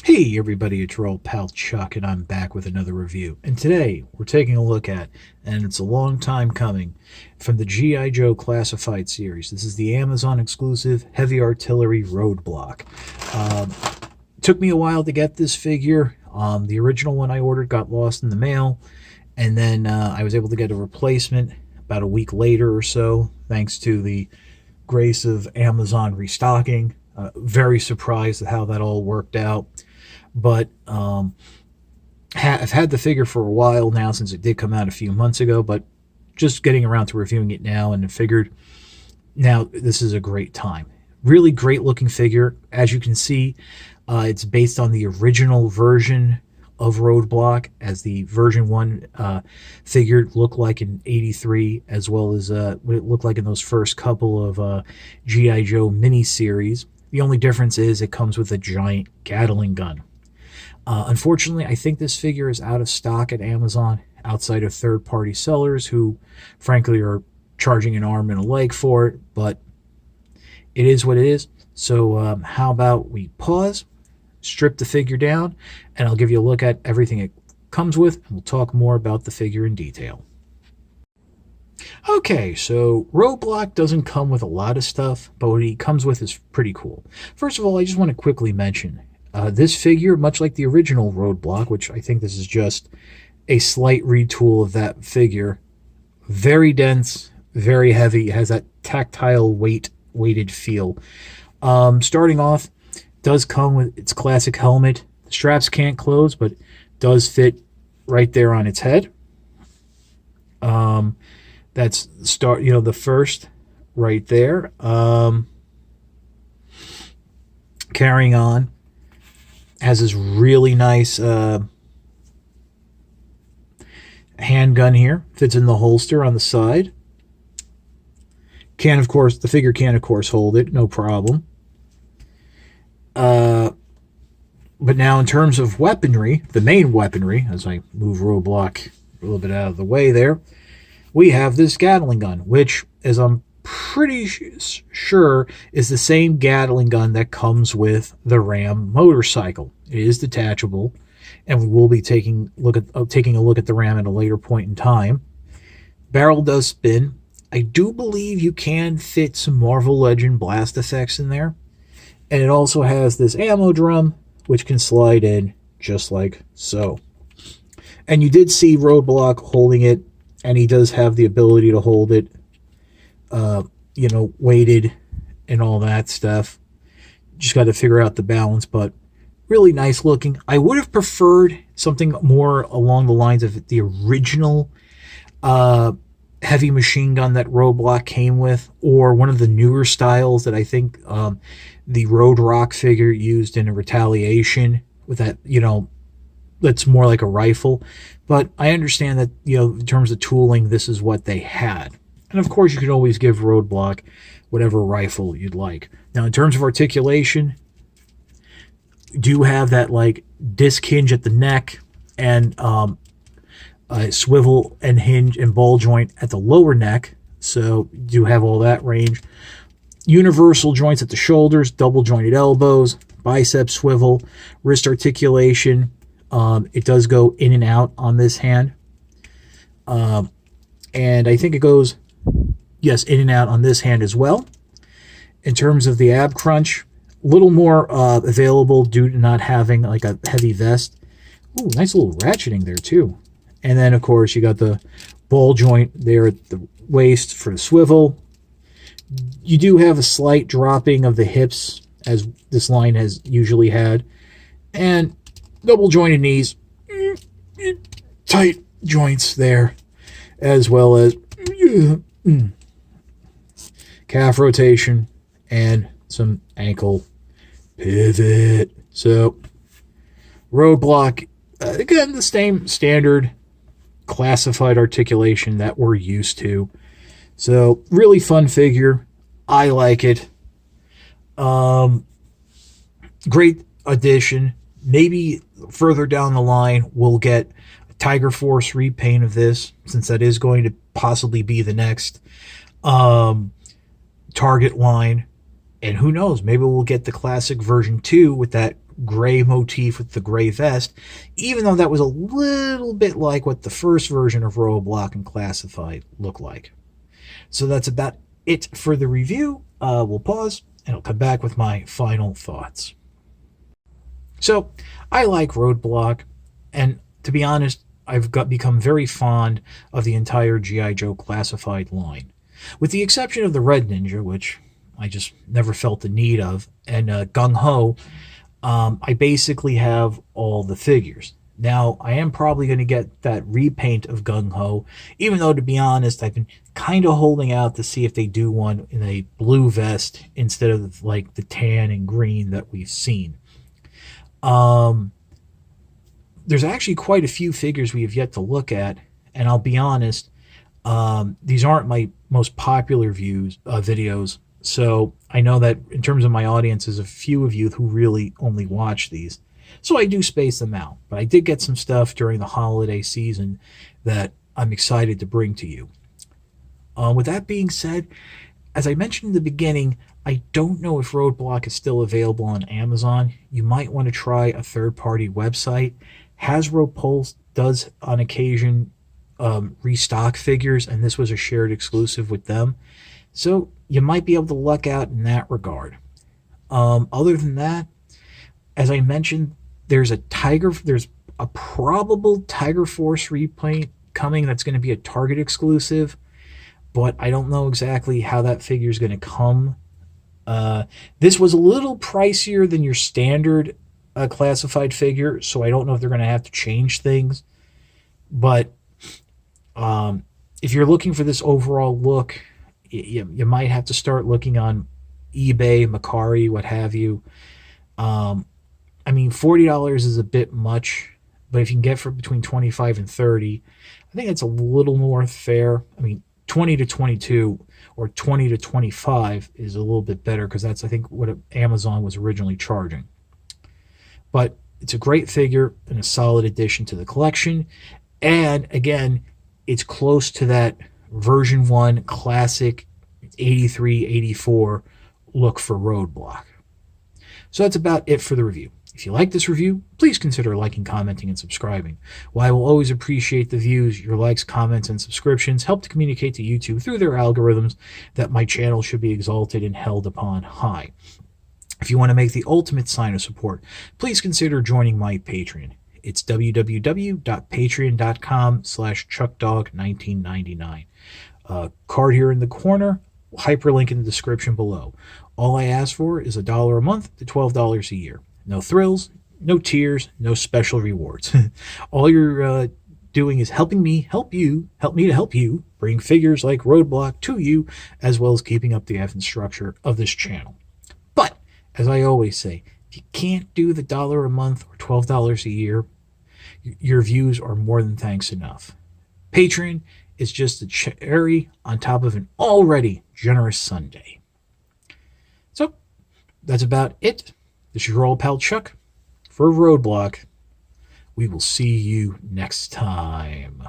Hey everybody, it's your old pal Chuck, and I'm back with another review. And today we're taking a look at, and it's a long time coming, from the G.I. Joe Classified series. This is the Amazon exclusive Heavy Artillery Roadblock. Um, Took me a while to get this figure. The original one I ordered got lost in the mail, and then I was able to get a replacement about a week later or so, thanks to the grace of Amazon restocking. Very surprised at how that all worked out. But I've had the figure for a while now since it did come out a few months ago, but just getting around to reviewing it now and figured now this is a great time. Really great looking figure. As you can see, it's based on the original version of Roadblock, as the version 1 figure looked like in '83, as well as what it looked like in those first couple of G.I. Joe miniseries. The only difference is it comes with a giant Gatling gun. Unfortunately, I think this figure is out of stock at Amazon outside of third-party sellers who, frankly, are charging an arm and a leg for it, but it is what it is. So how about we pause, strip the figure down, and I'll give you a look at everything it comes with, and we'll talk more about the figure in detail. Okay, so Roadblock doesn't come with a lot of stuff, but what he comes with is pretty cool. First of all, I just want to quickly mention this figure, much like the original Roadblock, which I think this is just a slight retool of that figure, very dense, very heavy, it has that tactile weighted feel. Starting off, does come with its classic helmet. The straps can't close, but does fit right there on its head. That's the first right there. Carrying on, has this really nice handgun here. Fits in the holster on the side. The figure can of course hold it, no problem. But now in terms of weaponry, the main weaponry, as I move Roadblock a little bit out of the way there, we have this Gatling gun, which, as I'm pretty sure, is the same Gatling gun that comes with the Ram motorcycle. It is detachable, and we will be taking a look at the Ram at a later point in time. Barrel does spin. I do believe you can fit some Marvel Legend blast effects in there. And it also has this ammo drum, which can slide in just like so. And you did see Roadblock holding it, and he does have the ability to hold it, weighted and all that stuff. Just got to figure out the balance, but really nice looking. I would have preferred something more along the lines of the original heavy machine gun that Roadblock came with, or one of the newer styles that I think the Roadblock figure used in a Retaliation, with that, that's more like a rifle. But I understand that, in terms of tooling, this is what they had. And of course, you could always give Roadblock whatever rifle you'd like. Now, in terms of articulation, do have that like disc hinge at the neck, and a swivel and hinge and ball joint at the lower neck. So you do have all that range. Universal joints at the shoulders, double jointed elbows, bicep swivel, wrist articulation. It does go in and out on this hand. And I think it goes, yes, in and out on this hand as well. In terms of the ab crunch, a little more available due to not having like a heavy vest. Ooh, nice little ratcheting there too. And then, of course, you got the ball joint there at the waist for the swivel. You do have a slight dropping of the hips, as this line has usually had. And double jointed knees. Tight joints there. As well as calf rotation and some ankle pivot. So, Roadblock, again, the same standard classified articulation that we're used to. So, really fun figure. I like it. Great addition. Maybe further down the line, we'll get a Tiger Force repaint of this, since that is going to possibly be the next Target line. And who knows, maybe we'll get the classic version 2 with that gray motif with the gray vest, even though that was a little bit like what the first version of Roadblock and Classified looked like. So that's about it for the review. We'll pause and I'll come back with my final thoughts. So I like Roadblock, and to be honest, become very fond of the entire G.I. Joe Classified line, with the exception of the Red Ninja, which I just never felt the need of, and Gung Ho. I basically have all the figures. Now, I am probably going to get that repaint of Gung Ho, even though, to be honest, I've been kind of holding out to see if they do one in a blue vest instead of like the tan and green that we've seen. There's actually quite a few figures we have yet to look at, and I'll be honest, these aren't my most popular videos. So I know that in terms of my audience, there's a few of you who really only watch these. So I do space them out. But I did get some stuff during the holiday season that I'm excited to bring to you. With that being said, as I mentioned in the beginning, I don't know if Roadblock is still available on Amazon. You might want to try a third-party website. Hasbro Pulse does on occasion restock figures, and this was a shared exclusive with them. So you might be able to luck out in that regard. Other than that, as I mentioned, there's a probable Tiger Force repaint coming that's going to be a Target exclusive, but I don't know exactly how that figure is going to come. This was a little pricier than your standard classified figure, so I don't know if they're going to have to change things. But if you're looking for this overall look, you might have to start looking on eBay, Mercari, what have you. I mean, $40 is a bit much, but if you can get for between $25 and $30, I think it's a little more fair. I mean, $20 to $22 or $20 to $25 is a little bit better because that's, I think, what Amazon was originally charging. But it's a great figure and a solid addition to the collection. And again, it's close to that version 1 classic 83, 84 look for Roadblock. So that's about it for the review. If you like this review, please consider liking, commenting, and subscribing. While I will always appreciate the views, your likes, comments, and subscriptions help to communicate to YouTube through their algorithms that my channel should be exalted and held upon high. If you want to make the ultimate sign of support, please consider joining my Patreon. It's www.patreon.com/chuckdog1999. Card here in the corner, hyperlink in the description below. All I ask for is $1 a month to $12 a year. No thrills, no tears, no special rewards. All you're doing is helping me help you bring figures like Roadblock to you, as well as keeping up the effing structure of this channel. But, as I always say, if you can't do the $1 a month or $12 a year, your views are more than thanks enough. Patreon is just a cherry on top of an already generous sundae. So, that's about it. This is your old pal Chuck for Roadblock. We will see you next time.